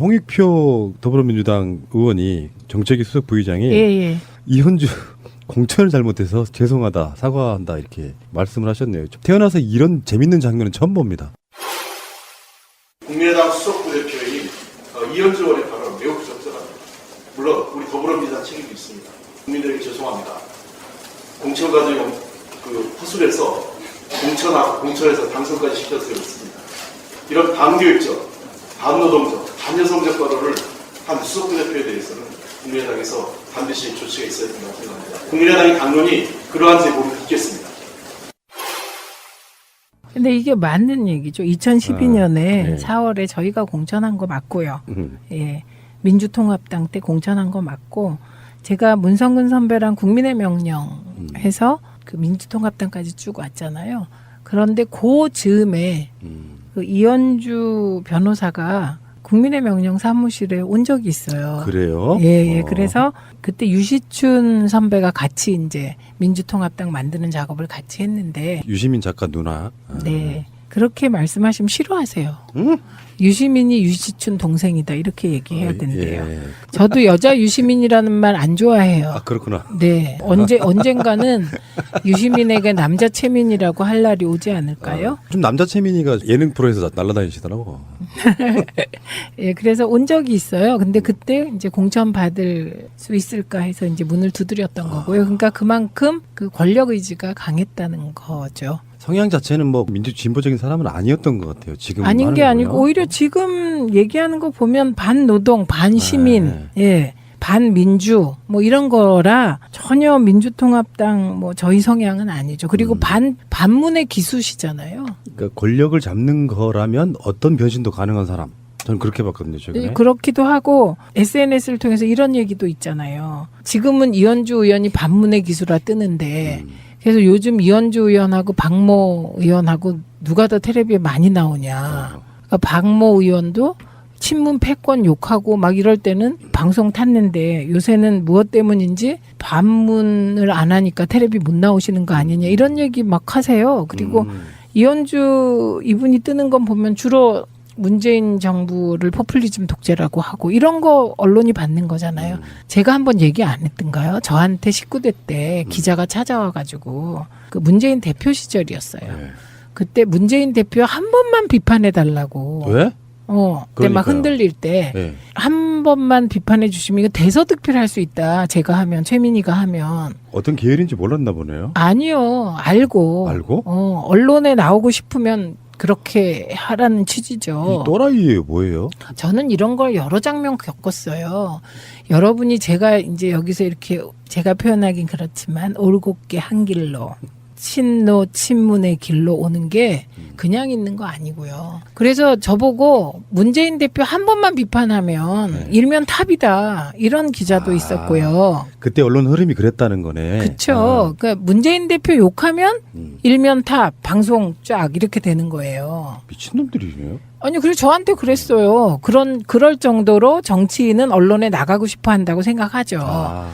홍익표 더불어민주당 의원이 정책위 수석 부의장이 예. 이현주 공천을 잘못해서 죄송하다, 사과한다 이렇게 말씀을 하셨네요. 태어나서 이런 재밌는 장면은 처음 봅니다. 국민의당 수석부 대표인 이현주 의원의 발언은 매우 부적절합니다. 물론 우리 더불어민주당 책임도 있습니다. 국민들에게 죄송합니다. 공천 과정이 허술해서 공천에서 당선까지 시켜서 그렇습니다. 이런 반교육적, 반노동적, 반여성적 발언을 한 수석부 대표에 대해서는 국민의당에서 반드시 조치가 있어야 된다고 생각합니다. 국민의당의 당론이 그러한 제보를 듣겠습니다. 근데 이게 맞는 얘기죠. 2012년에 네. 4월에 저희가 공천한 거 맞고요. 예. 민주통합당 때 공천한 거 맞고, 제가 문성근 선배랑 국민의 명령 해서 그 민주통합당까지 쭉 왔잖아요. 그런데 그 즈음에 그 이현주 변호사가 국민의 명령 사무실에 온 적이 있어요. 그래요? 예. 그래서 그때 유시춘 선배가 같이 이제 민주통합당 만드는 작업을 같이 했는데, 유시민 작가 누나. 네. 그렇게 말씀하시면 싫어하세요. 응? 유시민이 유시춘 동생이다 이렇게 얘기해야 된대요. 예. 저도 여자 유시민이라는 말 안 좋아해요. 아 그렇구나. 네. 언젠가는 유시민에게 남자 채민이라고 할 날이 오지 않을까요? 좀 남자 채민이가 예능 프로에서 날아다니시더라고. 예, 그래서 온 적이 있어요. 근데 그때 이제 공천 받을 수 있을까 해서 이제 문을 두드렸던 거고요. 그러니까 그만큼 그 권력 의지가 강했다는 거죠. 성향 자체는 뭐 민주 진보적인 사람은 아니었던 것 같아요. 지금 아닌 게 하는 아니고 거요? 오히려 지금 얘기하는 거 보면 반노동, 반시민, 예, 반민주 뭐 이런 거라 전혀 민주통합당 뭐 저희 성향은 아니죠. 그리고 반문의 기수시잖아요. 그러니까 권력을 잡는 거라면 어떤 변신도 가능한 사람. 저는 그렇게 봤거든요, 최근에. 네, 그렇기도 하고 SNS를 통해서 이런 얘기도 있잖아요. 지금은 이현주 의원이 반문의 기수라 뜨는데 그래서 요즘 이현주 의원하고 박모 의원하고 누가 더 텔레비에 많이 나오냐. 그러니까 박모 의원도 친문 패권 욕하고 막 이럴 때는 방송 탔는데 요새는 무엇 때문인지 반문을 안 하니까 텔레비 못 나오시는 거 아니냐 이런 얘기 막 하세요. 그리고 이현주 이분이 뜨는 건 보면 주로 문재인 정부를 포퓰리즘 독재라고 하고 이런 거 언론이 받는 거잖아요. 제가 한번 얘기 안 했던가요? 저한테 19대 때 기자가 찾아와가지고 그 문재인 대표 시절이었어요. 네. 그때 문재인 대표 한 번만 비판해 달라고. 왜? 그때 막 그러니까요. 흔들릴 때 네. 한 번만 비판해 주시면 이거 대서득표를 할 수 있다. 제가 하면 최민희가 하면. 어떤 계열인지 몰랐나 보네요. 아니요. 알고. 알고? 언론에 나오고 싶으면 그렇게 하라는 취지죠. 이 또라이예요, 뭐예요? 저는 이런 걸 여러 장면 겪었어요. 여러분이 제가 이제 여기서 이렇게 제가 표현하긴 그렇지만 올곧게 한 길로 친노 친문의 길로 오는 게 그냥 있는 거 아니고요. 그래서 저보고 문재인 대표 한 번만 비판하면 일면 탑이다 이런 기자도 있었고요. 그때 언론 흐름이 그랬다는 거네. 그렇죠. 그러니까 문재인 대표 욕하면 일면 탑 방송 쫙 이렇게 되는 거예요. 미친놈들이네요. 아니, 그리고 저한테 그랬어요. 그럴 정도로 정치인은 언론에 나가고 싶어 한다고 생각하죠.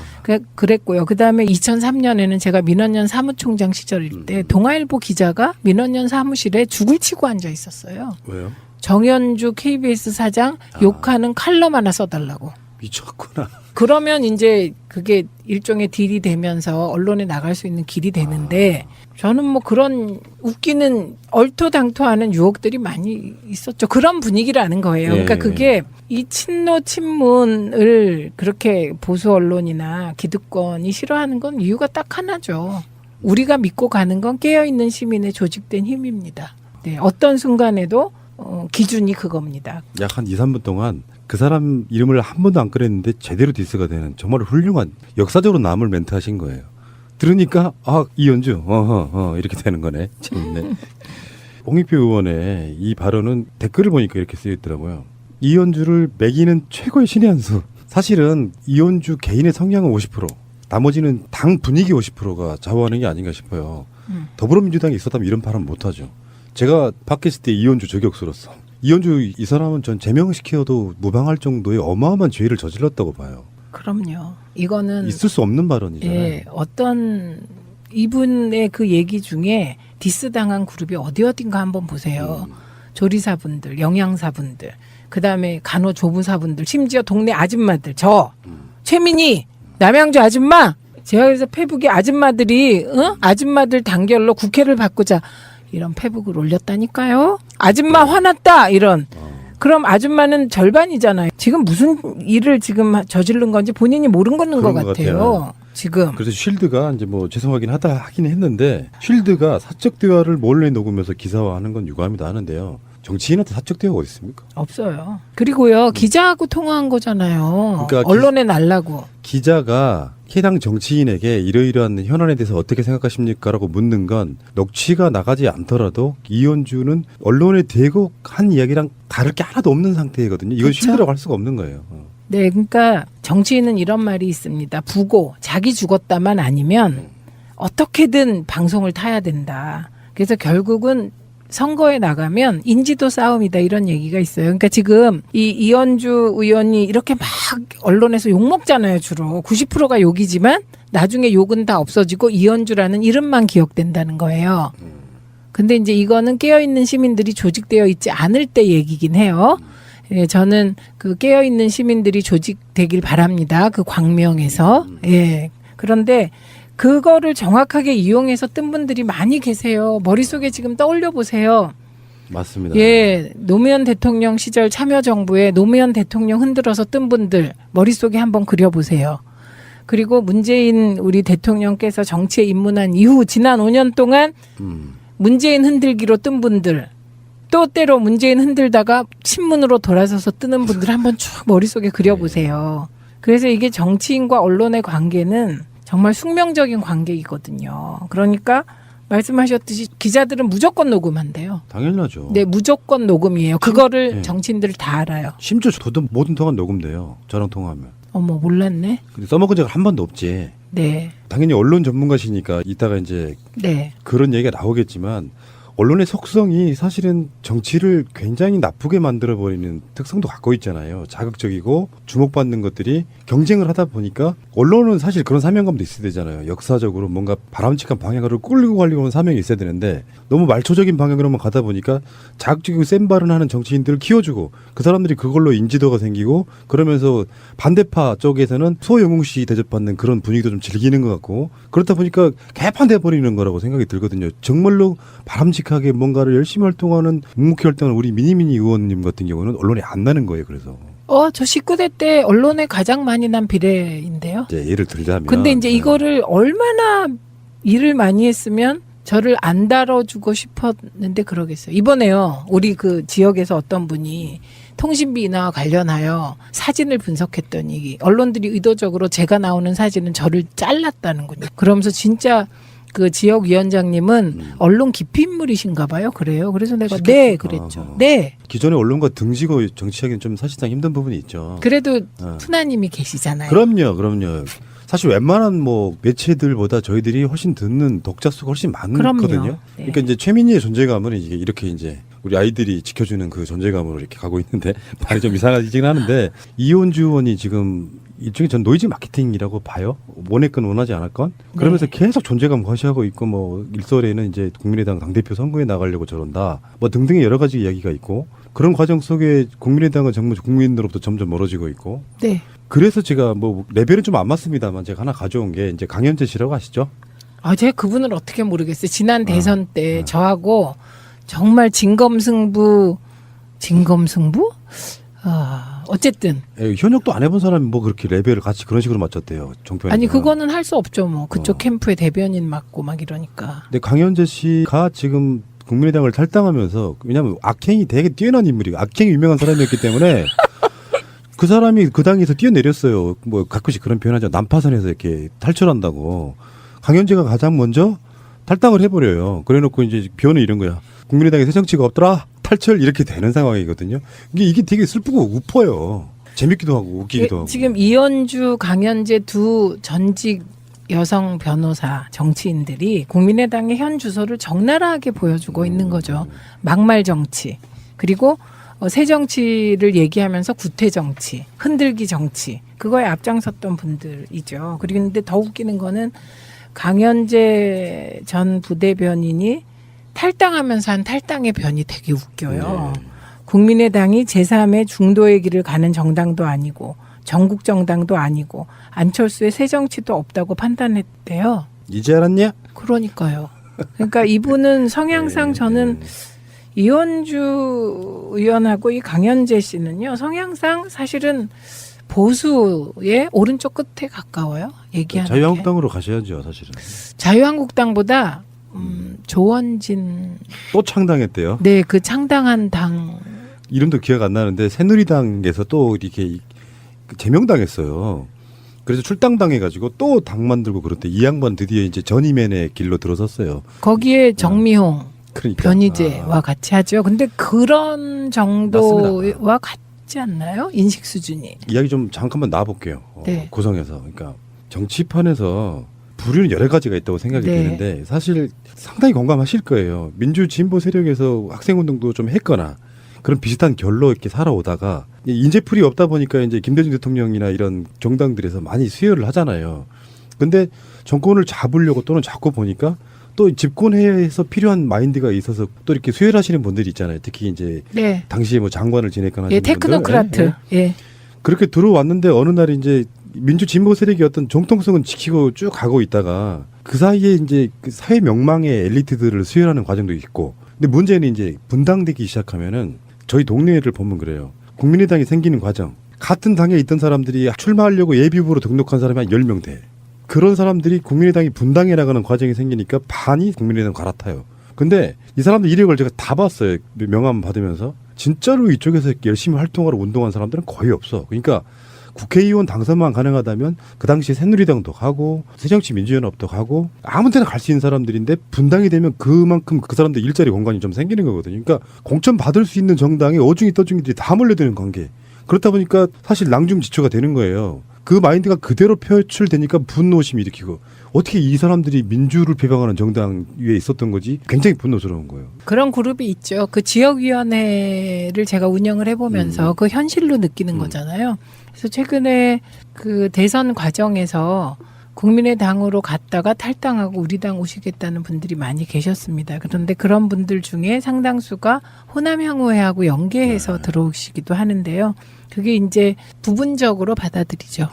그랬고요. 그 다음에 2003년에는 제가 민원연 사무총장 시절일 때 동아일보 기자가 민원연 사무실에 죽을 치고 앉아 있었어요. 왜요? 정현주 KBS 사장 욕하는 칼럼 하나 써달라고. 미쳤구나. 그러면 이제 그게 일종의 딜이 되면서 언론에 나갈 수 있는 길이 되는데 저는 뭐 그런 웃기는 얼토당토하는 유혹들이 많이 있었죠. 그런 분위기라는 거예요. 그러니까 그게 이 친노 친문을 그렇게 보수 언론이나 기득권이 싫어하는 건 이유가 딱 하나죠. 우리가 믿고 가는 건 깨어있는 시민의 조직된 힘입니다. 네, 어떤 순간에도 기준이 그겁니다. 약 한 2, 3분 동안 그 사람 이름을 한 번도 안 꺼냈는데 제대로 디스가 되는 정말 훌륭한 역사적으로 남을 멘트 하신 거예요. 들으니까 이현주 이렇게 되는 거네. 재밌네. 홍익표 의원의 이 발언은 댓글을 보니까 이렇게 쓰여 있더라고요. 이현주를 매기는 최고의 신의 한 수. 사실은 이현주 개인의 성향은 50%, 나머지는 당 분위기 50%가 좌우하는 게 아닌가 싶어요. 더불어민주당이 있었다면 이런 발언 못하죠. 제가 팟캐스트 때 이현주 저격수로서 이현주 이 사람은 전 제명시켜도 무방할 정도의 어마어마한 죄를 저질렀다고 봐요. 그럼요. 이거는 있을 수 없는 발언이잖아요. 예, 어떤 이분의 그 얘기 중에 디스 당한 그룹이 어딘가 한번 보세요. 조리사분들, 영양사분들, 그다음에 간호조무사분들, 심지어 동네 아줌마들, 저 최민희, 남양주 아줌마. 제가 그래서 페북에 아줌마들이 아줌마들 단결로 국회를 바꾸자 이런 페북을 올렸다니까요. 아줌마 화났다 이런. 그럼 아줌마는 절반이잖아요. 지금 무슨 일을 지금 저지른 건지 본인이 모르는 것 그런 것 같아요. 지금. 그래서 쉴드가 이제 뭐 죄송하긴 하긴 했는데 쉴드가 사적 대화를 몰래 녹음해서 기사화하는 건 유감이다 하는데요. 정치인한테 사적 대화가 어디 있습니까? 없어요. 그리고요 기자하고 통화한 거잖아요. 그러니까 언론에 날라고. 기자가 해당 정치인에게 이러이러한 현안에 대해서 어떻게 생각하십니까라고 묻는 건 녹취가 나가지 않더라도 이현주는 언론에 대고 한 이야기랑 다를 게 하나도 없는 상태거든요. 이건 그쵸? 쉴드라고 할 수가 없는 거예요. 네, 그러니까 정치인은 이런 말이 있습니다. 부고 자기 죽었다만 아니면 어떻게든 방송을 타야 된다. 그래서 결국은 선거에 나가면 인지도 싸움이다 이런 얘기가 있어요. 그러니까 지금 이 이현주 의원이 이렇게 막 언론에서 욕 먹잖아요. 주로 90%가 욕이지만 나중에 욕은 다 없어지고 이현주라는 이름만 기억된다는 거예요. 근데 이제 이거는 깨어있는 시민들이 조직되어 있지 않을 때 얘기긴 해요. 예, 저는 그 깨어있는 시민들이 조직되길 바랍니다. 그 광명에서. 예. 그런데 그거를 정확하게 이용해서 뜬 분들이 많이 계세요. 머릿속에 지금 떠올려 보세요. 맞습니다. 예, 노무현 대통령 시절 참여정부에 노무현 대통령 흔들어서 뜬 분들 머릿속에 한번 그려보세요. 그리고 문재인 우리 대통령께서 정치에 입문한 이후 지난 5년 동안 문재인 흔들기로 뜬 분들 또 때로 문재인 흔들다가 신문으로 돌아서서 뜨는 분들 한번 쭉 머릿속에 그려보세요. 그래서 이게 정치인과 언론의 관계는 정말 숙명적인 관계이거든요. 그러니까 말씀하셨듯이 기자들은 무조건 녹음한대요. 당연하죠. 네, 무조건 녹음이에요. 그거를 네. 정치인들 다 알아요. 심지어 저도 모든 통화는 녹음돼요. 저랑 통화하면. 어머, 몰랐네. 근데 써먹은 적은 한 번도 없지. 네, 당연히 언론 전문가시니까 이따가 이제 네, 그런 얘기가 나오겠지만 언론의 속성이 사실은 정치를 굉장히 나쁘게 만들어버리는 특성도 갖고 있잖아요. 자극적이고 주목받는 것들이 경쟁을 하다 보니까 언론은 사실 그런 사명감도 있어야 되잖아요. 역사적으로 뭔가 바람직한 방향으로 끌고 가려고 하는 사명이 있어야 되는데 너무 말초적인 방향으로만 가다 보니까 자극적이고 센 발언하는 정치인들을 키워주고 그 사람들이 그걸로 인지도가 생기고 그러면서 반대파 쪽에서는 소영웅 씨 대접받는 그런 분위기도 좀 즐기는 것 같고 그렇다 보니까 개판돼 버리는 거라고 생각이 들거든요. 정말로 바람직하게 뭔가를 열심히 활동하는 묵묵히 활동하는 우리 미니미니 의원님 같은 경우는 언론에 안 나는 거예요. 그래서 저 19대 때 언론에 가장 많이 난 비례인데요. 이제 예를 들자면 근데 이제 이거를 얼마나 일을 많이 했으면 저를 안 다뤄주고 싶었는데 그러겠어요. 이번에요. 우리 그 지역에서 어떤 분이 통신비 인하와 관련하여 사진을 분석했더니 언론들이 의도적으로 제가 나오는 사진은 저를 잘랐다는군요. 그러면서 진짜 그 지역 위원장님은 언론 기피 인물이신가 봐요. 그래요. 그래서 내가 네 그랬죠. 네. 기존의 언론과 등지고 정치하기는 좀 사실상 힘든 부분이 있죠. 그래도 푸나님이 계시잖아요. 그럼요. 사실 웬만한 뭐 매체들보다 저희들이 훨씬 듣는 독자 수가 훨씬 많거든요. 그럼요. 네. 그러니까 이제 최민희의 존재감은 이렇게 이제 우리 아이들이 지켜주는 그 존재감으로 이렇게 가고 있는데 말이 좀 이상하긴 하는데 이현주 의원이 지금 일종의 전 노이즈 마케팅이라고 봐요. 원했건 원하지 않았건 그러면서 계속 존재감 과시하고 있고 뭐 일설에는 이제 국민의당 당대표 선거에 나가려고 저런다 뭐 등등의 여러 가지 이야기가 있고 그런 과정 속에 국민의당은 정말 국민들로부터 점점 멀어지고 있고 네. 그래서 제가 뭐 레벨은 좀 안 맞습니다만 제가 하나 가져온 게 이제 강현재 씨라고 아시죠? 제가 그분을 어떻게 모르겠어요. 지난 대선 때 저하고 정말 진검승부? 어쨌든. 현역도 안 해본 사람이 뭐 그렇게 레벨을 같이 그런 식으로 맞췄대요. 종편에서. 아니 그거는 할 수 없죠. 뭐 그쪽 캠프의 대변인 맡고 막 이러니까. 근데 강현재 씨가 지금 국민의당을 탈당하면서 왜냐하면 악행이 되게 뛰어난 인물이고 악행이 유명한 사람이었기 때문에 그 사람이 그 당에서 뛰어내렸어요. 뭐 가끔씩 그런 표현하죠. 난파선에서 이렇게 탈출한다고. 강현재가 가장 먼저 탈당을 해버려요. 그래놓고 이제 비언은 이런 거야. 국민의당에 새 정치가 없더라. 탈출 이렇게 되는 상황이거든요. 이게 되게 슬프고 우퍼요. 재밌기도 하고 웃기기도 하고. 지금 이현주, 강현재 두 전직 여성 변호사 정치인들이 국민의당의 현 주소를 적나라하게 보여주고 있는 거죠. 막말 정치. 그리고 새 정치를 얘기하면서 구태 정치, 흔들기 정치. 그거에 앞장섰던 분들이죠. 그리고 근데 더 웃기는 거는 강현재 전 부대변인이 탈당하면서 한 탈당의 변이 되게 웃겨요. 국민의당이 제3의 중도의 길을 가는 정당도 아니고 전국 정당도 아니고 안철수의 새 정치도 없다고 판단했대요. 이제 알았냐? 그러니까요. 그러니까 이분은 성향상 저는 이현주 의원하고 이 강현재 씨는요. 성향상 사실은 보수의 오른쪽 끝에 가까워요. 얘기하는 게. 자유한국당으로 가셔야죠, 사실은. 자유한국당보다 조원진 또 창당했대요. 네, 그 창당한 당 이름도 기억 안 나는데 새누리당에서 또 이렇게 제명당했어요. 그래서 출당당해가지고 또 당 만들고 그럴 때 이 양반 드디어 이제 전임맨의 길로 들어섰어요. 거기에 정미홍, 그러니까. 변희재와 같이 하죠. 근데 그런 정도와 같지 않나요? 인식 수준이. 이야기 좀 잠깐만 놔볼게요. 네. 고성에서. 그러니까 정치판에서 부류는 여러 가지가 있다고 생각이 네. 드는데 사실 상당히 공감하실 거예요. 민주 진보 세력에서 학생운동도 좀 했거나 그런 비슷한 결로 이렇게 살아오다가 인재풀이 없다 보니까 이제 김대중 대통령이나 이런 정당들에서 많이 수혈을 하잖아요. 근데 정권을 잡으려고 또는 잡고 보니까 또 집권해서 필요한 마인드가 있어서 또 이렇게 수혈하시는 분들이 있잖아요. 특히 이제 네. 당시에 뭐 장관을 지냈거나 예, 하시는 테크노크라트. 분들. 예. 그렇게 들어왔는데 어느 날 이제 민주 진보 세력이 어떤 정통성은 지키고 쭉 가고 있다가 그 사이에 이제 그 사회 명망의 엘리트들을 수혈하는 과정도 있고 근데 문제는 이제 분당되기 시작하면은 저희 동네를 보면 그래요. 국민의당이 생기는 과정. 같은 당에 있던 사람들이 출마하려고 예비후보로 등록한 사람이 한 10명 돼. 그런 사람들이 국민의당이 분당해 나가는 과정이 생기니까 반이 국민의당 갈아타요. 근데 이 사람들 이력을 제가 다 봤어요. 명함 받으면서. 진짜로 이쪽에서 열심히 활동하러 운동한 사람들은 거의 없어. 그러니까 국회의원 당선만 가능하다면 그 당시에 새누리당도 가고 새정치민주연합도 가고 아무 데나 갈 수 있는 사람들인데 분당이 되면 그만큼 그 사람들 일자리 공간이 좀 생기는 거거든요. 그러니까 공천 받을 수 있는 정당에 어중이 떠중이들이 다 몰려드는 관계. 그렇다 보니까 사실 낭중지초가 되는 거예요. 그 마인드가 그대로 표출되니까 분노심이 일으키고 어떻게 이 사람들이 민주를 비방하는 정당 위에 있었던 거지 굉장히 분노스러운 거예요. 그런 그룹이 있죠. 그 지역위원회를 제가 운영을 해보면서 그 현실로 느끼는 거잖아요. 그래서 최근에 그 대선 과정에서 국민의당으로 갔다가 탈당하고 우리 당 오시겠다는 분들이 많이 계셨습니다. 그런데 그런 분들 중에 상당수가 호남향후회하고 연계해서 들어오시기도 하는데요. 그게 이제 부분적으로 받아들이죠.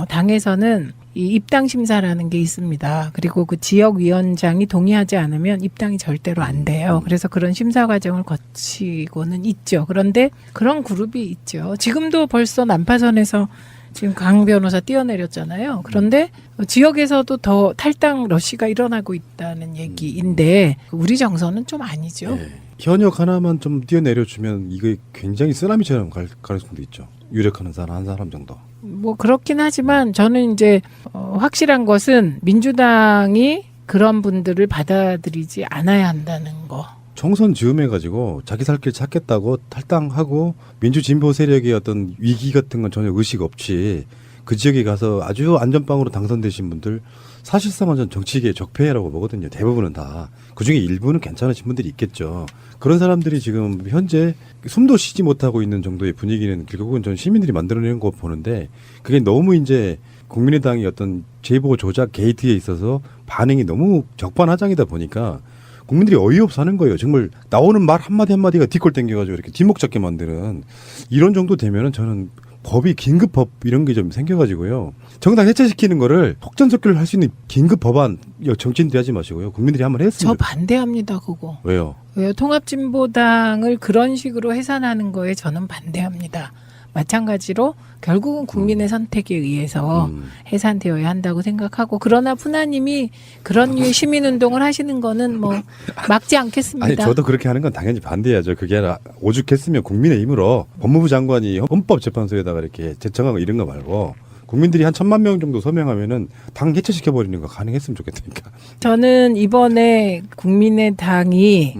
당에서는 이 입당 심사라는 게 있습니다. 그리고 그 지역위원장이 동의하지 않으면 입당이 절대로 안 돼요. 그래서 그런 심사 과정을 거치고는 있죠. 그런데 그런 그룹이 있죠. 지금도 벌써 난파선에서 지금 강 변호사 뛰어내렸잖아요. 그런데 지역에서도 더 탈당 러시가 일어나고 있다는 얘기인데 우리 정서는 좀 아니죠. 네. 현역 하나만 좀 뛰어내려주면 이게 굉장히 쓰나미처럼 갈 가능성도 있죠. 유력하는 사람 한 사람 정도. 뭐 그렇긴 하지만 저는 이제 확실한 것은 민주당이 그런 분들을 받아들이지 않아야 한다는 거. 총선 즈음해가지고 자기 살 길 찾겠다고 탈당하고 민주진보 세력의 어떤 위기 같은 건 전혀 의식 없이 그 지역에 가서 아주 안전빵으로 당선되신 분들 사실상 완전 정치계의 적폐라고 보거든요. 대부분은 다. 그중에 일부는 괜찮으신 분들이 있겠죠. 그런 사람들이 지금 현재 숨도 쉬지 못하고 있는 정도의 분위기는 결국은 전 시민들이 만들어내는 거 보는데 그게 너무 이제 국민의당이 어떤 제보 조작 게이트에 있어서 반응이 너무 적반하장이다 보니까 국민들이 어이없어 하는 거예요. 정말 나오는 말 한마디 한마디가 뒷골 땡겨가지고 이렇게 뒷목 잡게 만드는 이런 정도 되면은 저는 법이 긴급법 이런 게 좀 생겨가지고요. 정당 해체시키는 거를 속전속결을 할 수 있는 긴급 법안 정치인들이 하지 마시고요. 국민들이 한번 했으면. 저 반대합니다. 그거. 왜요? 왜요? 통합진보당을 그런 식으로 해산하는 거에 저는 반대합니다. 마찬가지로 결국은 국민의 선택에 의해서 해산되어야 한다고 생각하고 그러나 푸나님이 그런 류의 시민운동을 하시는 거는 뭐 막지 않겠습니다. 아니 저도 그렇게 하는 건 당연히 반대해야죠. 그게 아니라 오죽했으면 국민의힘으로 법무부 장관이 헌법재판소에다가 이렇게 제청하고 이런 거 말고 국민들이 한 1,000만 명 정도 서명하면은 당 해체시켜버리는 거 가능했으면 좋겠다니까. 저는 이번에 국민의당이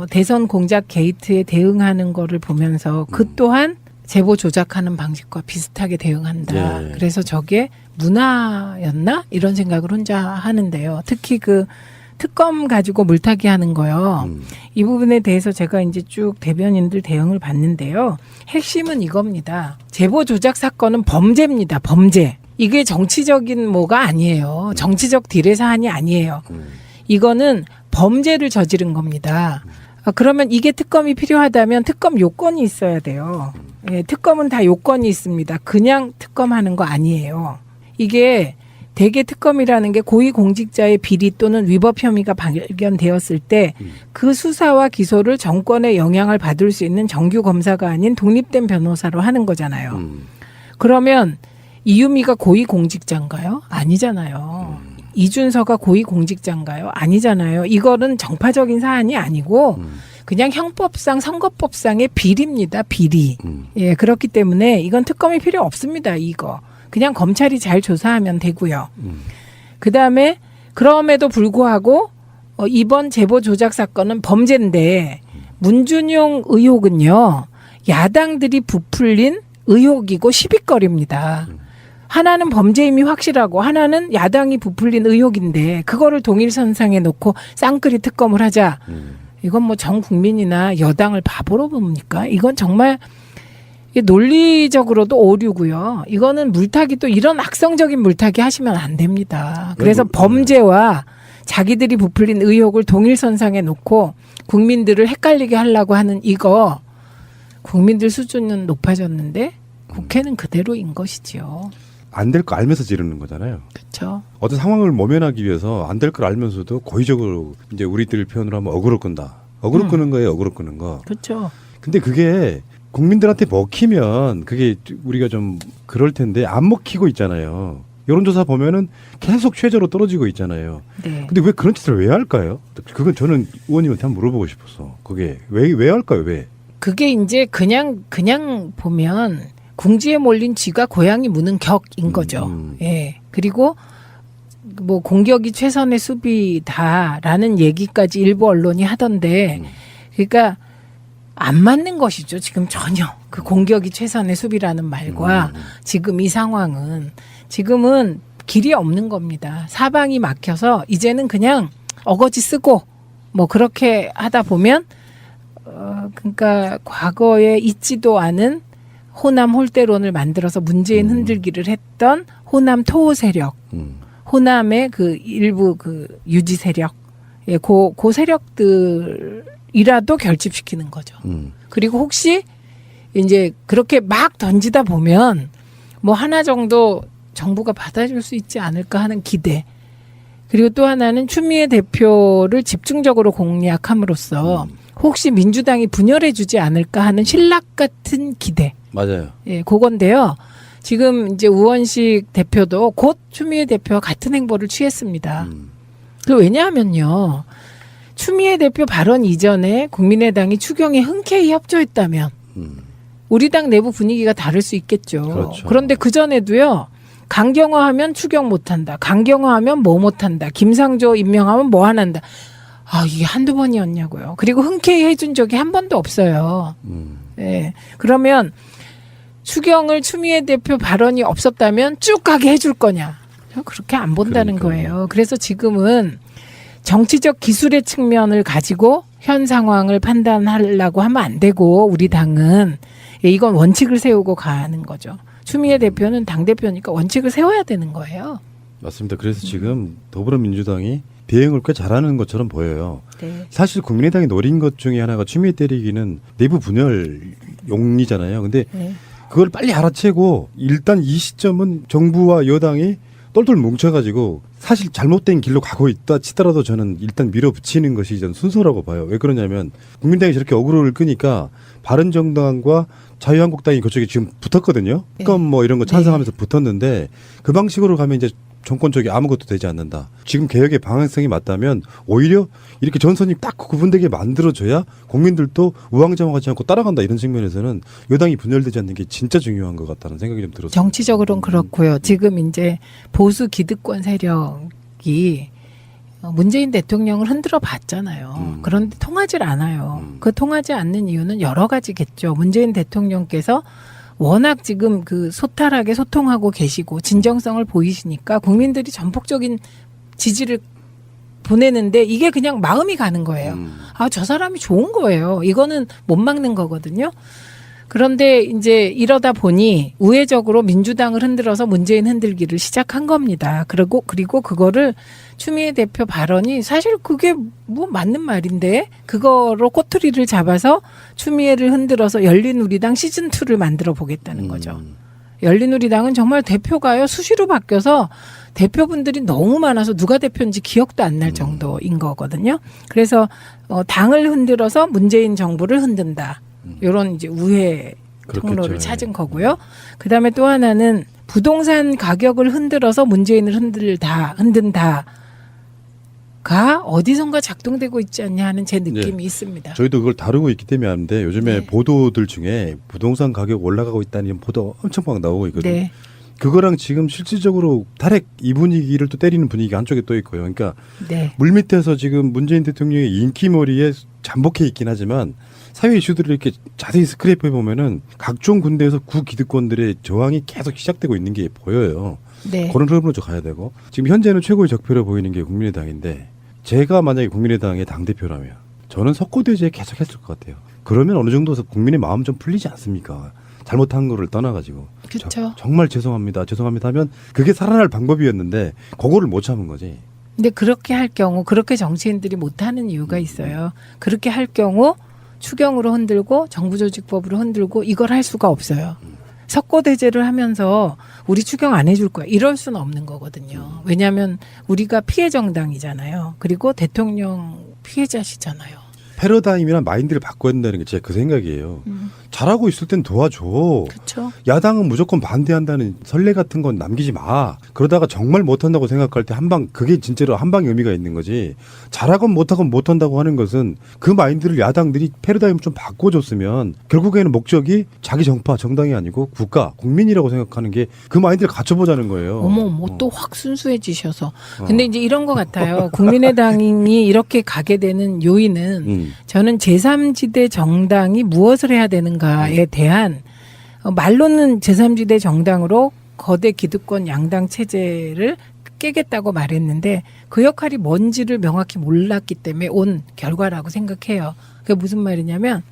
대선 공작 게이트에 대응하는 거를 보면서 그 또한 제보 조작하는 방식과 비슷하게 대응한다. 예. 그래서 저게 문화였나? 이런 생각을 혼자 하는데요. 특히 그 특검 가지고 물타기 하는 거요. 이 부분에 대해서 제가 이제 쭉 대변인들 대응을 봤는데요. 핵심은 이겁니다. 제보 조작 사건은 범죄입니다. 범죄. 이게 정치적인 뭐가 아니에요. 정치적 딜의 사안이 아니에요. 이거는 범죄를 저지른 겁니다. 그러면 이게 특검이 필요하다면 특검 요건이 있어야 돼요. 예, 특검은 다 요건이 있습니다. 그냥 특검하는 거 아니에요. 이게 대개 특검이라는 게 고위공직자의 비리 또는 위법 혐의가 발견되었을 때 그 수사와 기소를 정권의 영향을 받을 수 있는 정규 검사가 아닌 독립된 변호사로 하는 거잖아요. 그러면 이유미가 고위공직자인가요? 아니잖아요. 이준서가 고위공직자인가요? 아니잖아요. 이거는 정파적인 사안이 아니고 그냥 형법상 선거법상의 비리입니다. 비리. 예, 그렇기 때문에 이건 특검이 필요 없습니다. 이거. 그냥 검찰이 잘 조사하면 되고요. 그다음에 그럼에도 불구하고 이번 제보 조작 사건은 범죄인데 문준용 의혹은요. 야당들이 부풀린 의혹이고 시비거리입니다. 하나는 범죄임이 확실하고 하나는 야당이 부풀린 의혹인데 그거를 동일선상에 놓고 쌍끌이 특검을 하자. 이건 뭐 전 국민이나 여당을 바보로 봅니까? 이건 정말 논리적으로도 오류고요. 이거는 물타기 또 이런 악성적인 물타기 하시면 안 됩니다. 그래서 범죄와 자기들이 부풀린 의혹을 동일선상에 놓고 국민들을 헷갈리게 하려고 하는 이거 국민들 수준은 높아졌는데 국회는 그대로인 것이지요. 안 될 거 알면서 지르는 거잖아요. 그렇죠. 어떤 상황을 모면하기 위해서 안 될 걸 알면서도 고의적으로 이제 우리들 표현으로 하면 어그로 끈다. 어그로 끄는 거예요. 어그로 끄는 거. 그렇죠. 근데 그게 국민들한테 먹히면 그게 우리가 좀 그럴 텐데 안 먹히고 있잖아요. 여론조사 보면은 계속 최저로 떨어지고 있잖아요. 네. 근데 왜 그런 짓을 왜 할까요? 그건 저는 의원님한테 한번 물어보고 싶어서 그게 왜 할까요? 왜? 그게 이제 그냥 보면 궁지에 몰린 쥐가 고양이 무는 격인 거죠. 예. 그리고 뭐 공격이 최선의 수비다라는 얘기까지 일부 언론이 하던데, 그러니까 안 맞는 것이죠. 지금 전혀 그 공격이 최선의 수비라는 말과 지금 이 상황은 지금은 길이 없는 겁니다. 사방이 막혀서 이제는 그냥 어거지 쓰고 뭐 그렇게 하다 보면 그러니까 과거에 있지도 않은 호남 홀대론을 만들어서 문재인 흔들기를 했던 호남 토호 세력, 호남의 그 일부 그 유지 세력, 예, 고 세력들이라도 결집시키는 거죠. 그리고 혹시 이제 그렇게 막 던지다 보면 뭐 하나 정도 정부가 받아줄 수 있지 않을까 하는 기대. 그리고 또 하나는 추미애 대표를 집중적으로 공략함으로써 혹시 민주당이 분열해주지 않을까 하는 신락 같은 기대. 맞아요. 예, 그건데요. 지금 이제 우원식 대표도 곧 추미애 대표와 같은 행보를 취했습니다. 그 왜냐하면요. 추미애 대표 발언 이전에 국민의당이 추경에 흔쾌히 협조했다면 우리 당 내부 분위기가 다를 수 있겠죠. 그렇죠. 그런데 그전에도요. 강경화하면 추경 못한다. 강경화하면 뭐 못한다. 김상조 임명하면 뭐 안 한다. 아, 이게 한두 번이었냐고요. 그리고 흔쾌히 해준 적이 한 번도 없어요. 예. 그러면 추경을 추미애 대표 발언이 없었다면 쭉 가게 해줄 거냐. 그렇게 안 본다는 그러니까요. 거예요. 그래서 지금은 정치적 기술의 측면을 가지고 현 상황을 판단하려고 하면 안 되고 우리 당은 이건 원칙을 세우고 가는 거죠. 추미애 대표는 당대표니까 원칙을 세워야 되는 거예요. 맞습니다. 그래서 지금 더불어민주당이 대응을 꽤 잘하는 것처럼 보여요. 네. 사실 국민의당이 노린 것 중에 하나가 추미애 때리기는 내부 분열 용이잖아요. 근데 네. 그걸 빨리 알아채고 일단 이 시점은 정부와 여당이 똘똘 뭉쳐가지고 사실 잘못된 길로 가고 있다 치더라도 저는 일단 밀어붙이는 것이 전 순서라고 봐요. 왜 그러냐면 국민당이 저렇게 어그로를 끄니까 바른정당과 자유한국당이 그쪽에 지금 붙었거든요. 특검 뭐 이런 거 찬성하면서 붙었는데 그 방식으로 가면 이제 정권 쪽이 아무것도 되지 않는다. 지금 개혁의 방향성이 맞다면 오히려 이렇게 전선이 딱 구분되게 만들어져야 국민들도 우왕좌왕하지 않고 따라간다 이런 측면에서는 여당이 분열되지 않는 게 진짜 중요한 것 같다는 생각이 좀 들었어요. 정치적으로는 그렇고요. 지금 이제 보수 기득권 세력이 문재인 대통령을 흔들어 봤잖아요. 그런데 통하질 않아요. 그 통하지 않는 이유는 여러 가지겠죠. 문재인 대통령께서 워낙 지금 그 소탈하게 소통하고 계시고 진정성을 보이시니까 국민들이 전폭적인 지지를 보내는데 이게 그냥 마음이 가는 거예요. 아, 저 사람이 좋은 거예요. 이거는 못 막는 거거든요. 그런데 이제 이러다 보니 우회적으로 민주당을 흔들어서 문재인 흔들기를 시작한 겁니다. 그리고 그거를 추미애 대표 발언이 사실 그게 뭐 맞는 말인데 그거로 꼬투리를 잡아서 추미애를 흔들어서 열린우리당 시즌2를 만들어 보겠다는 거죠. 열린우리당은 정말 대표가요 수시로 바뀌어서 대표분들이 너무 많아서 누가 대표인지 기억도 안 날 정도인 거거든요. 그래서 당을 흔들어서 문재인 정부를 흔든다. 이런 이제 우회 통로를 그렇겠죠. 찾은 거고요. 그다음에 또 하나는 부동산 가격을 흔들어서 문재인을 흔든다가 어디선가 작동되고 있지 않냐 하는 제 느낌이 있습니다. 저희도 그걸 다루고 있기 때문에 아는데 요즘에 네. 보도들 중에 부동산 가격 올라가고 있다는 보도 엄청 막 나오고 있거든요. 네. 그거랑 지금 실질적으로 탈핵 이 분위기를 또 때리는 분위기가 한쪽에 또 있고요. 그러니까 네. 물밑에서 지금 문재인 대통령의 인기몰이에 잠복해 있긴 하지만 사회 이슈들을 이렇게 자세히 스크래프해 보면은 각종 군대에서 구기득권들의 저항이 계속 시작되고 있는 게 보여요. 네. 그런 흐름으로 좀 가야 되고 지금 현재는 최고의 적폐로 보이는 게 국민의당인데 제가 만약에 국민의당의 당대표라면 저는 석고대죄 계속 했을 것 같아요. 그러면 어느 정도 국민의 마음 좀 풀리지 않습니까? 잘못한 거를 떠나가지고 그쵸. 정말 죄송합니다 하면 그게 살아날 방법이었는데 그거를 못 참은 거지. 근데 그렇게 할 경우 그렇게 정치인들이 못하는 이유가 있어요. 그렇게 할 경우 추경으로 흔들고 정부조직법으로 흔들고 이걸 할 수가 없어요. 석고대죄를 하면서 우리 추경 안 해줄 거야. 이럴 수는 없는 거거든요. 왜냐하면 우리가 피해 정당이잖아요. 그리고 대통령 피해자시잖아요. 패러다임이나 마인드를 바꿔야 된다는 게 제가 그 생각이에요. 잘하고 있을 땐 도와줘. 그렇죠. 야당은 무조건 반대한다는 선례 같은 건 남기지 마. 그러다가 정말 못한다고 생각할 때 한 방 그게 진짜로 한 방의 의미가 있는 거지. 잘하건 못하건 못한다고 하는 것은 그 마인드를 야당들이 패러다임을 좀 바꿔줬으면 결국에는 목적이 자기 정파 정당이 아니고 국가 국민이라고 생각하는 게 그 마인드를 갖춰보자는 거예요. 어머, 또 확 순수해지셔서. 근데 이제 이런 것 같아요. 국민의당이 이렇게 가게 되는 요인은 저는 제3지대 정당이 무엇을 해야 되는가에 대한 말로는 제3지대 정당으로 거대 기득권 양당 체제를 깨겠다고 말했는데 그 역할이 뭔지를 명확히 몰랐기 때문에 온 결과라고 생각해요. 그게 무슨 말이냐면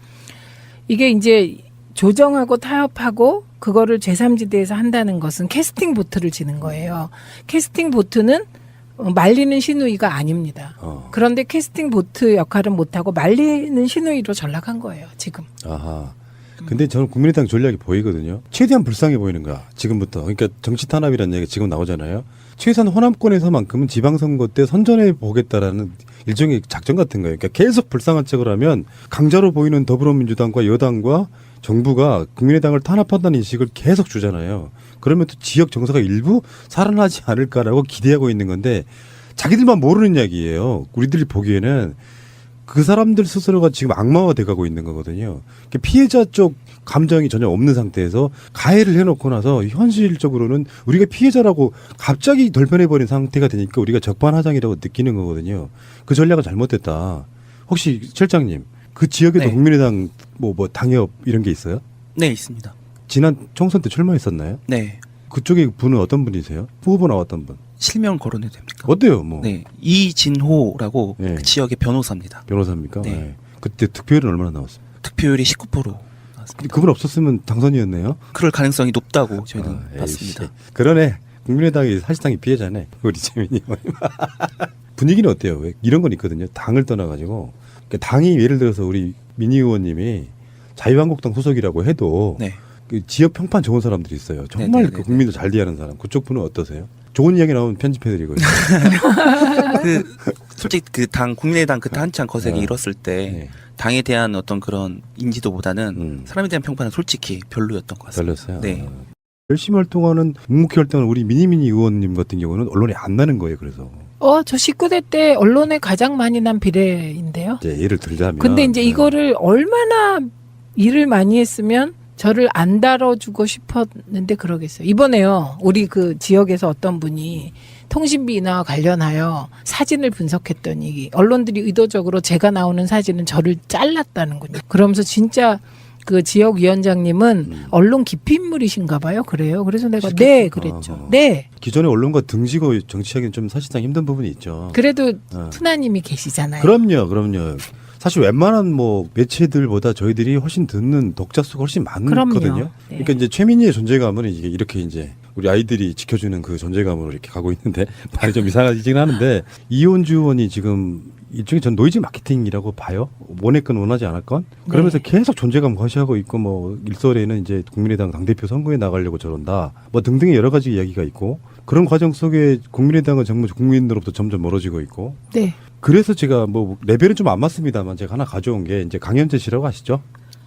이게 이제 조정하고 타협하고 그거를 제3지대에서 한다는 것은 캐스팅 보트를 지는 거예요. 캐스팅 보트는 말리는 시누이가 아닙니다. 그런데 캐스팅 보트 역할은 못하고 말리는 시누이로 전락한 거예요. 지금. 아하. 근데 저는 국민의당 전략이 보이거든요. 최대한 불쌍해 보이는 거야. 지금부터. 그러니까 정치 탄압이라는 얘기가 지금 나오잖아요. 최소한 호남권에서만큼은 지방선거 때 선전해 보겠다라는 일종의 작전 같은 거예요. 그러니까 계속 불쌍한 척을 하면 강자로 보이는 더불어민주당과 여당과 정부가 국민의당을 탄압한다는 인식을 계속 주잖아요. 그러면 또 지역 정서가 일부 살아나지 않을까라고 기대하고 있는 건데 자기들만 모르는 이야기예요. 우리들이 보기에는 그 사람들 스스로가 지금 악마화 돼가고 있는 거거든요. 피해자 쪽 감정이 전혀 없는 상태에서 가해를 해놓고 나서 현실적으로는 우리가 피해자라고 갑자기 덜변해버린 상태가 되니까 우리가 적반하장이라고 느끼는 거거든요. 그 전략은 잘못됐다. 혹시 실장님 그 지역에도 네. 국민의당 뭐 당협 이런 게 있어요? 네, 있습니다. 지난 총선 때 출마했었나요? 네. 그쪽에 분은 어떤 분이세요? 후보 나왔던 분. 실명 거론해도 됩니까? 어때요? 뭐 네. 이진호라고 네. 그 지역의 변호사입니다. 변호사입니까? 네. 네. 그때 득표율은 얼마나 나왔어요? 득표율이 19% 근데 나왔습니다. 그분 없었으면 당선이었네요. 그럴 가능성이 높다고 저희는 아, 봤습니다. 에이씨. 그러네. 국민의당이 사실상이 피해자네. 우리 재민이 분위기는 어때요? 왜 이런 건 있거든요. 당을 떠나가지고 그러니까 당이 예를 들어서 우리 민희 의원님이 자유한국당 소속이라고 해도 네. 그 지역 평판 좋은 사람들이 있어요. 정말 네네네. 그 국민도 잘 대하는 사람. 그쪽 분은 어떠세요? 좋은 이야기 나오면 편집해드리거든요. 그 솔직히 그 당 국민의당 그때 한창 거세게 네. 일었을 때 네. 당에 대한 어떤 그런 인지도보다는 사람에 대한 평판은 솔직히 별로였던 것 같습니다. 달렸어요. 네. 열심히 활동하는 묵묵히 활동하는 우리 미니미니 의원님 같은 경우는 언론에 안 나는 거예요. 그래서 저 19대 때 언론에 가장 많이 난 비례인데요. 이제 예를 들자면 근데 이제 네. 이거를 얼마나 일을 많이 했으면 저를 안 다뤄주고 싶었는데 그러겠어요. 이번에요. 우리 그 지역에서 어떤 분이 통신비 인하와 관련하여 사진을 분석했더니 언론들이 의도적으로 제가 나오는 사진은 저를 잘랐다는군요. 그러면서 진짜 그 지역 위원장님은 언론 기피 인물이신가 봐요. 그래요. 그래서 내가 네 그랬죠. 아하. 네. 기존의 언론과 등지고 정치하기는 좀 사실상 힘든 부분이 있죠. 그래도 어. 푸나님이 계시잖아요. 그럼요. 사실 웬만한 뭐 매체들보다 저희들이 훨씬 듣는 독자 수가 훨씬 많거든요. 그럼요. 네. 그러니까 이제 최민희의 존재감은 이게 이렇게 이제 우리 아이들이 지켜주는 그 존재감으로 이렇게 가고 있는데 말이 좀 이상하긴 하는데 이혼주 의원이 지금 일종의 전 노이즈 마케팅이라고 봐요. 원했건 원하지 않았건 그러면서 계속 존재감 과시하고 있고 뭐 일설에는 이제 국민의당 당대표 선거에 나가려고 저런다 뭐 등등의 여러 가지 이야기가 있고 그런 과정 속에 국민의당은 정말 국민으로부터 점점 멀어지고 있고 네. 그래서 제가 뭐 레벨은 좀 안 맞습니다만 제가 하나 가져온 게 이제 강현재 씨라고 아시죠?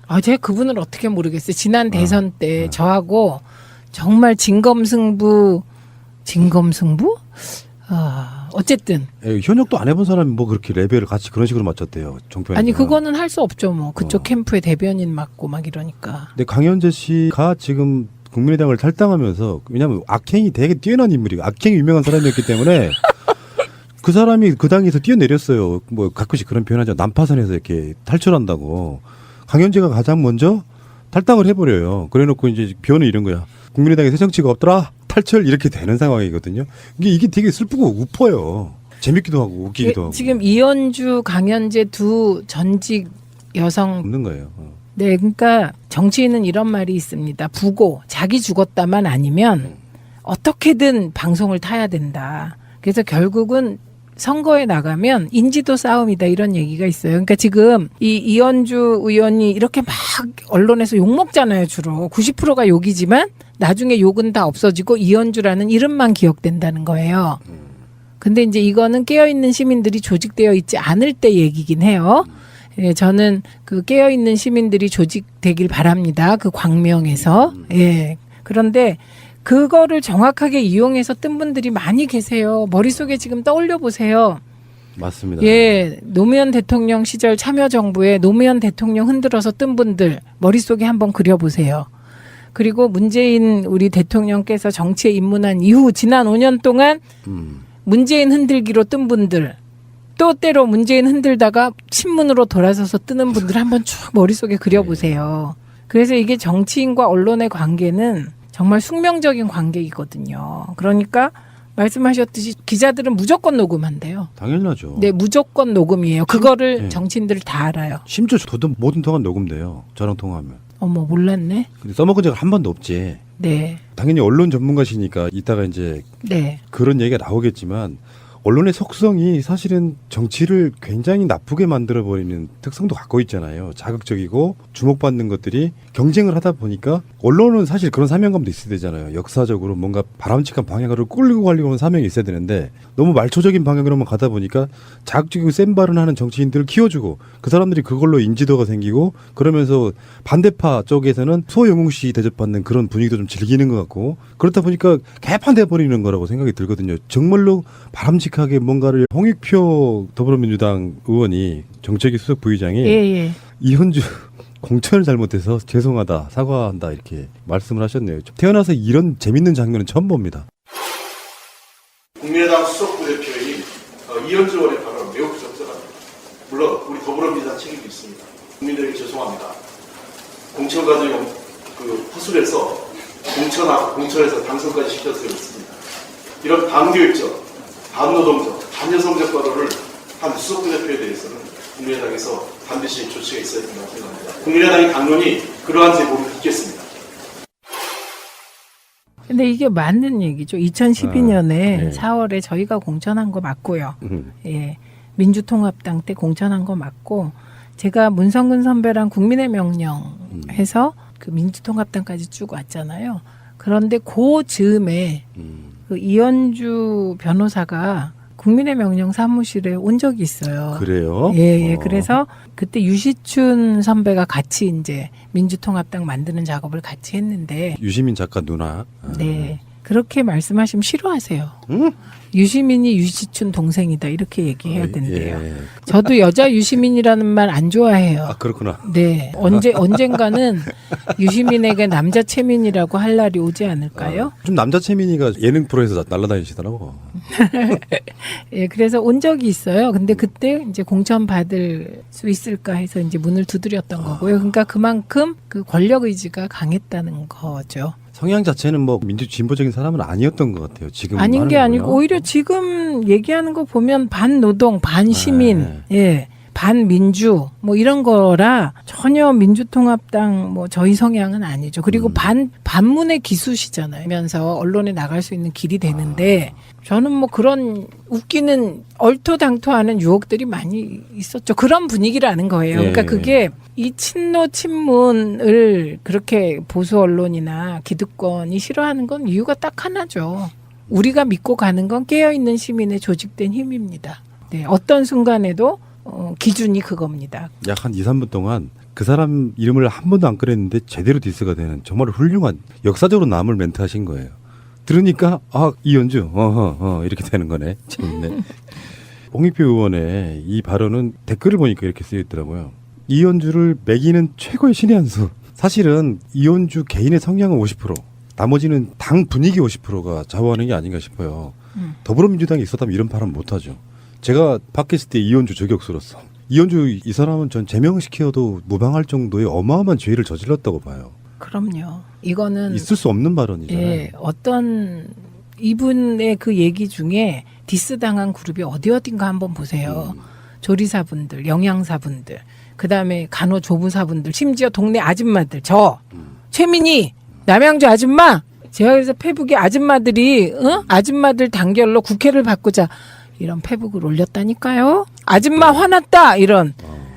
아, 제가 그분을 어떻게 모르겠어요. 지난 대선 때 저하고 정말 진검승부? 어쨌든. 현역도 안 해본 사람이 뭐 그렇게 레벨을 같이 그런 식으로 맞췄대요. 정편에. 아니, 그거는 할 수 없죠. 뭐. 그쪽 캠프의 대변인 맡고 막 이러니까. 근데 강현재 씨가 지금 국민의당을 탈당하면서 왜냐하면 악행이 되게 뛰어난 인물이고 악행이 유명한 사람이었기 때문에 그 사람이 그 당에서 뛰어내렸어요. 뭐 가끔씩 그런 표현하죠. 난파선에서 이렇게 탈출한다고. 강현재가 가장 먼저 탈당을 해버려요. 그래놓고 이제 비오는 이런 거야. 국민의당에 새 정치가 없더라. 탈출 이렇게 되는 상황이거든요. 이게 되게 슬프고 우퍼요. 재밌기도 하고 웃기기도 하고. 지금 이현주, 강현재 두 전직 여성. 없는 거예요. 네, 그러니까 정치인은 이런 말이 있습니다. 부고 자기 죽었다만 아니면 어떻게든 방송을 타야 된다. 그래서 결국은 선거에 나가면 인지도 싸움이다 이런 얘기가 있어요. 그러니까 지금 이 이현주 의원이 이렇게 막 언론에서 욕 먹잖아요. 주로 90%가 욕이지만 나중에 욕은 다 없어지고 이현주라는 이름만 기억된다는 거예요. 근데 이제 이거는 깨어있는 시민들이 조직되어 있지 않을 때 얘기긴 해요. 예, 저는 그 깨어있는 시민들이 조직되길 바랍니다. 그 광명에서. 예. 그런데 그거를 정확하게 이용해서 뜬 분들이 많이 계세요. 머릿속에 지금 떠올려 보세요. 맞습니다. 예, 노무현 대통령 시절 참여정부에 노무현 대통령 흔들어서 뜬 분들 머릿속에 한번 그려보세요. 그리고 문재인 우리 대통령께서 정치에 입문한 이후 지난 5년 동안 문재인 흔들기로 뜬 분들 또 때로 문재인 흔들다가 친문으로 돌아서서 뜨는 분들 한번 쭉 머릿속에 그려보세요. 그래서 이게 정치인과 언론의 관계는 정말 숙명적인 관계이거든요. 그러니까 말씀하셨듯이 기자들은 무조건 녹음한대요. 당연하죠. 네, 무조건 녹음이에요. 그거를 네. 정치인들 다 알아요. 심지어 저도 모든 통화 녹음돼요. 저랑 통화하면. 어머, 몰랐네. 근데 써먹은 적은 한 번도 없지. 네, 당연히 언론 전문가시니까 이따가 이제 네. 그런 얘기가 나오겠지만 언론의 속성이 사실은 정치를 굉장히 나쁘게 만들어버리는 특성도 갖고 있잖아요. 자극적이고 주목받는 것들이 경쟁을 하다 보니까 언론은 사실 그런 사명감도 있어야 되잖아요. 역사적으로 뭔가 바람직한 방향으로 끌고 가려고 하는 사명이 있어야 되는데 너무 말초적인 방향으로만 가다 보니까 자극적이고 센 발언하는 정치인들을 키워주고 그 사람들이 그걸로 인지도가 생기고 그러면서 반대파 쪽에서는 소영웅 씨 대접받는 그런 분위기도 좀 즐기는 것 같고 그렇다 보니까 개판돼버리는 거라고 생각이 들거든요. 정말로 바람직하게 뭔가를 홍익표 더불어민주당 의원이 정책위 수석 부의장이 예. 이현주 공천을 잘못해서 죄송하다 사과한다 이렇게 말씀을 하셨네요. 태어나서 이런 재밌는 장면은 처음 봅니다. 국민의당 수석부 대표인 이현주 의원의 발언은 매우 부적절합니다. 물론 우리 더불어민주당 책임도 있습니다. 국민들에게 죄송합니다. 공천 과정에 허술해서 공천에서 당선까지 시켰어야 했습니다. 이런 반교육적, 반노동적, 반여성적 발언을 한 수석부 대표에 대해서는 국민의당에서 반드시 조치가 있어야 된다고 생각합니다. 국민의당의 당론이 그러한 제보를 듣겠습니다. 근데 이게 맞는 얘기죠. 2012년에 네. 4월에 저희가 공천한 거 맞고요. 예. 민주통합당 때 공천한 거 맞고 제가 문성근 선배랑 국민의 명령 해서 그 민주통합당까지 쭉 왔잖아요. 그런데 그 즈음에 그 이현주 변호사가 국민의 명령 사무실에 온 적이 있어요. 그래요? 예. 그래서 그때 유시춘 선배가 같이 이제 민주통합당 만드는 작업을 같이 했는데 유시민 작가 누나. 네. 그렇게 말씀하시면 싫어하세요. 응? 유시민이 유시춘 동생이다 이렇게 얘기해야 된대요. 예. 저도 여자 유시민이라는 말 안 좋아해요. 아 그렇구나. 네. 언젠가는 유시민에게 남자 최민이라고 할 날이 오지 않을까요? 좀 남자 채민이가 예능 프로에서 날아다니시더라고. 예, 그래서 온 적이 있어요. 근데 그때 이제 공천 받을 수 있을까 해서 이제 문을 두드렸던 거고요. 그러니까 그만큼 그 권력 의지가 강했다는 거죠. 성향 자체는 뭐 민주 진보적인 사람은 아니었던 것 같아요. 지금 아닌 게 하는 아니고 거요. 오히려 지금 얘기하는 거 보면 반노동, 반시민, 네. 예, 반민주 뭐 이런 거라 전혀 민주통합당 뭐 저희 성향은 아니죠. 그리고 반문의 기수시잖아요. 면서 언론에 나갈 수 있는 길이 되는데 저는 뭐 그런 웃기는 얼토당토하는 유혹들이 많이 있었죠. 그런 분위기라는 거예요. 그러니까 예. 그게 이 친노 친문을 그렇게 보수 언론이나 기득권이 싫어하는 건 이유가 딱 하나죠. 우리가 믿고 가는 건 깨어있는 시민의 조직된 힘입니다. 네, 어떤 순간에도 기준이 그겁니다. 약 한 2, 3분 동안 그 사람 이름을 한 번도 안 꺼냈는데 제대로 디스가 되는 정말 훌륭한 역사적으로 남을 멘트 하신 거예요. 들으니까 이현주 이렇게 되는 거네. 재밌네. 홍익표 의원의 이 발언은 댓글을 보니까 이렇게 쓰여 있더라고요. 이현주를 매기는 최고의 신의 한 수. 사실은 이현주 개인의 성향은 50%, 나머지는 당 분위기 50%가 좌우하는 게 아닌가 싶어요. 더불어민주당이 있었다면 이런 발언 못하죠. 제가 팟캐스트 때 이현주 저격수로서 이현주 이 사람은 전 제명시켜도 무방할 정도의 어마어마한 죄를 저질렀다고 봐요. 그럼요. 이거는 있을 수 없는 발언이잖아요. 예, 어떤 이분의 그 얘기 중에 디스 당한 그룹이 어딘가 한번 보세요. 조리사분들, 영양사분들, 그다음에 간호조무사분들, 심지어 동네 아줌마들, 최민희, 남양주 아줌마. 제가 그래서 페북에 아줌마들이 아줌마들 단결로 국회를 바꾸자 이런 페북을 올렸다니까요. 아줌마 화났다 이런.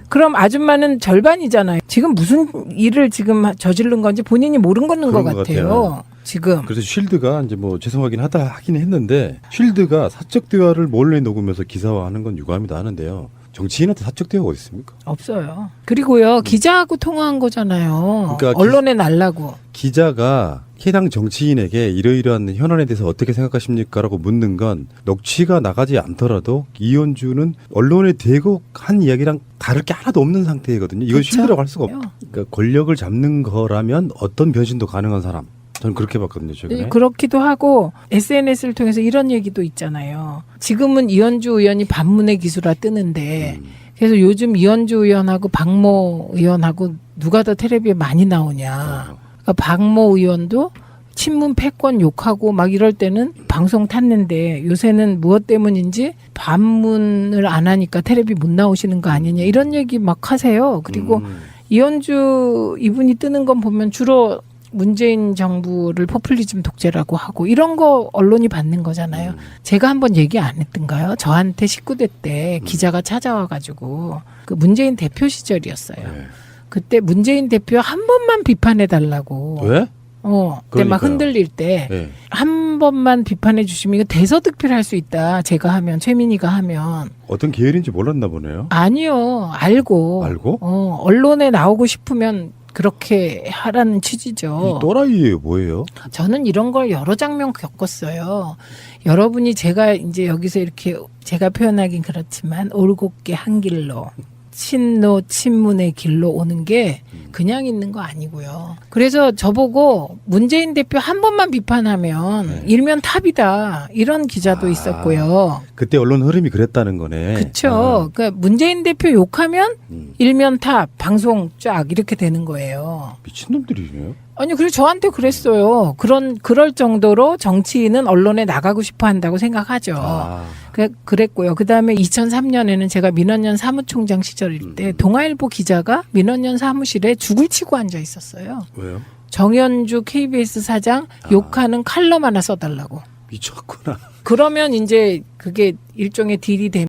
그럼 아줌마는 절반이잖아요. 지금 무슨 일을 지금 저지른 건지 본인이 모르는 것 그런 것 같아요. 같아요. 지금. 그래서 쉴드가 이제 뭐 죄송하긴 하긴 했는데 쉴드가 사적 대화를 몰래 녹으면서 기사화하는 건 유감이다 하는데요. 정치인한테 사적 대화가 어디 있습니까? 없어요. 그리고요 기자하고 통화한 거잖아요. 그러니까 언론에 날라고. 기자가 해당 정치인에게 이러이러한 현안에 대해서 어떻게 생각하십니까라고 묻는 건 녹취가 나가지 않더라도 이현주는 언론에 대고 한 이야기랑 다를 게 하나도 없는 상태거든요. 이건 그쵸? 쉴드라고 할 수가 없어요. 그러니까 권력을 잡는 거라면 어떤 변신도 가능한 사람. 저는 그렇게 봤거든요, 최근에. 그렇기도 하고 SNS를 통해서 이런 얘기도 있잖아요. 지금은 이현주 의원이 반문의 기수라 뜨는데 그래서 요즘 이현주 의원하고 박모 의원하고 누가 더 텔레비에 많이 나오냐. 그러니까 박모 의원도 친문 패권 욕하고 막 이럴 때는 방송 탔는데 요새는 무엇 때문인지 반문을 안 하니까 텔레비 못 나오시는 거 아니냐 이런 얘기 막 하세요. 그리고 이현주 이분이 뜨는 건 보면 주로 문재인 정부를 포퓰리즘 독재라고 하고 이런 거 언론이 받는 거잖아요. 제가 한번 얘기 안 했던가요? 저한테 19대 때 기자가 찾아와가지고 그 문재인 대표 시절이었어요. 네. 그때 문재인 대표 한 번만 비판해 달라고. 왜? 그때 막 그러니까요. 흔들릴 때 한 네. 번만 비판해 주시면 이거 대서특필 할 수 있다. 제가 하면 최민희가 하면. 어떤 계열인지 몰랐나 보네요. 아니요. 알고. 알고? 언론에 나오고 싶으면 그렇게 하라는 취지죠. 이 또라이예요, 뭐예요? 저는 이런 걸 여러 장면 겪었어요. 여러분이 제가 이제 여기서 이렇게 제가 표현하긴 그렇지만 올곧게 한 길로 친노 친문의 길로 오는 게 그냥 있는 거 아니고요. 그래서 저보고 문재인 대표 한 번만 비판하면 일면 탑이다 이런 기자도 있었고요. 그때 언론 흐름이 그랬다는 거네. 그렇죠. 그러니까 문재인 대표 욕하면 일면 탑 방송 쫙 이렇게 되는 거예요. 미친놈들이네요. 아니, 그래서 저한테 그랬어요. 그럴 정도로 정치인은 언론에 나가고 싶어 한다고 생각하죠. 그랬고요. 그 다음에 2003년에는 제가 민원연 사무총장 시절일 때 동아일보 기자가 민원연 사무실에 죽을 치고 앉아 있었어요. 왜요? 정현주 KBS 사장 욕하는 칼럼 하나 써달라고. 미쳤구나. 그러면 이제 그게 일종의 딜이 되면